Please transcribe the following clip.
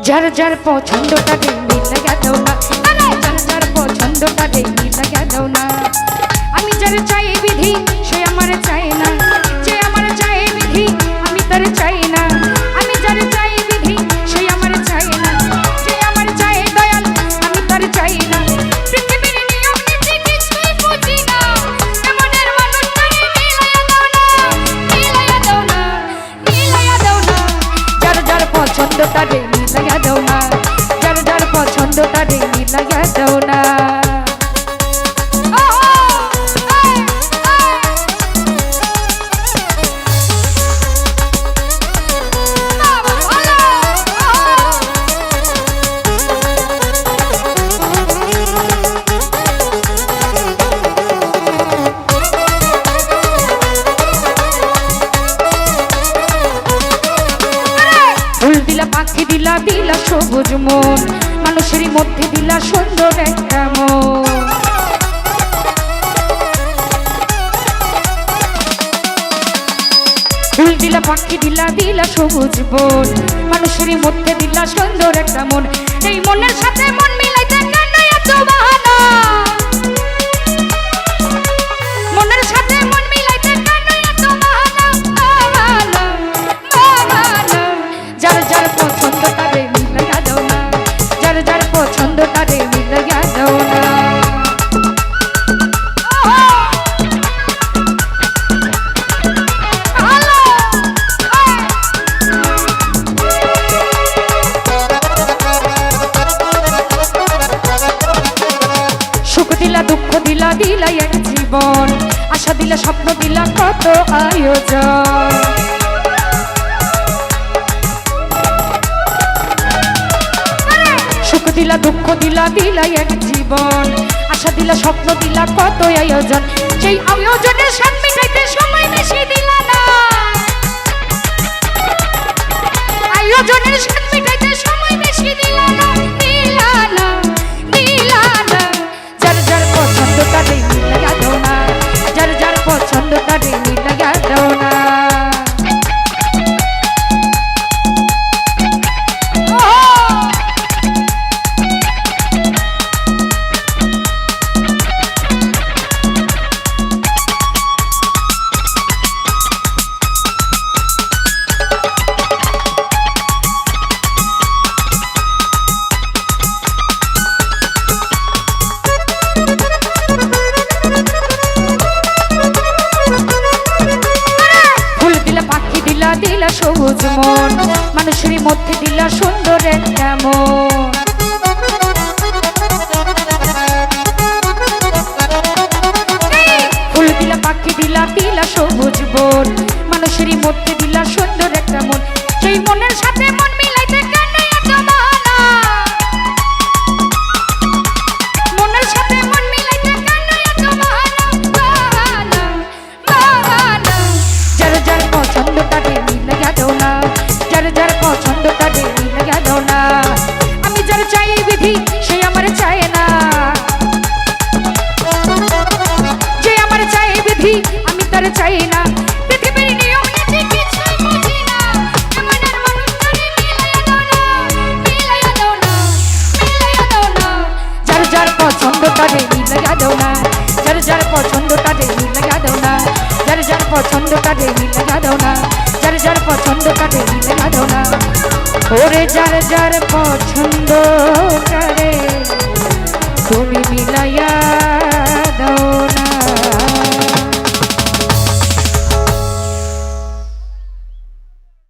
যার যার পছন্দটা মিল লাগা দাও না, যার যার পছন্দটা মিল লাগা দাও না। আমি যার চাই বিধি সে আমার চাই না, যে আমার চাই বিধি আমি তার চাই না। আমি যার চাই বিধি সে আমার চাই না, যে আমার চাই দয়াল আমি তার চাই না। পৃথিবীর নিয়ম নীতি কিছুই বুঝি না, এমনের মানুষটারে মিলাইয়া দাও না, মিলাইয়া দাও না, মিলাইয়া দাও না। যার যার পছন্দটা মিল লাগা দাও না, যার যার পছন্দটা মিল লাগা দাও না। পাখি দিলা দিলা সবুজ মন, মানুষের মধ্যে দিলা সুন্দর একটা মন। ফুল দিলা পাখি দিলা দিলা সবুজ বন, মানুষের মধ্যে দিলা সুন্দর একটা মন। এই মনের সাথে মন মিলাইতে কেন এত বাহানা, মনের সাথে মন মিলাইতে কেন এত বাহানা, বাহানা, বাহানা। যার যার পছন্দটা মিল লাগা দাও না, যার যার পছন্দটা মিল লাগা দাও না। সুখ দিলা দুঃখ দিলা দিলা এক জীবন, আশা দিলা স্বপ্ন দিলা কত আয়োজন। সুখ দিলা দুঃখ দিলা দিলা এক জীবন, আশা দিলা স্বপ্ন দিলা কত আয়োজন। সেই আয়োজনের স্বাদ মিটাইতে সময় বেশি দিলা না, আয়োজনের স্বাদ মিটাইতে সময় বেশি দিলা না, দিলা না, দিলা না। যার যার পছন্দটা মিল লাগা দাও না, যার যার পছন্দটা মিল লাগা দাও না। দিলা সবুজ মন, মানুষের মধ্যে দিলা সুন্দর একটা মন। ফুল দিলা পাখি দিলা দিলা সবুজ বন, মানুষের মধ্যে দিলা সুন্দর একটা মন। সেই মনের সাথে মন মিলাইতে কেন এত বাহানা, মনের সাথে মন মিলাইতে কেন এত বাহানা, বাহানা, বাহানা। যার যার পছন্দটা মিল লাগা দাও না, যার যার পছন্দটা মিল লাগা দাও না। আমি যার চাই বিধি সে আমার চায় না, যে আমার চাই বিধি আমি তার চাই না। পৃথিবীর নিয়ম নীতি কিছুই বুঝি না, এমনের মানুষটারে মিলাইয়া দাও না, মিলাইয়া দাও না, মিলাইয়া দাও না। যার যার পছন্দটা মিল লাগা দাও না, যার যার পছন্দটা মিল লাগা দাও না, যার যার পছন্দটা মিল লাগা দাও না, যার যার পছন্দটা মিল লাগা দাও না। ওরে যার যার পছন্দ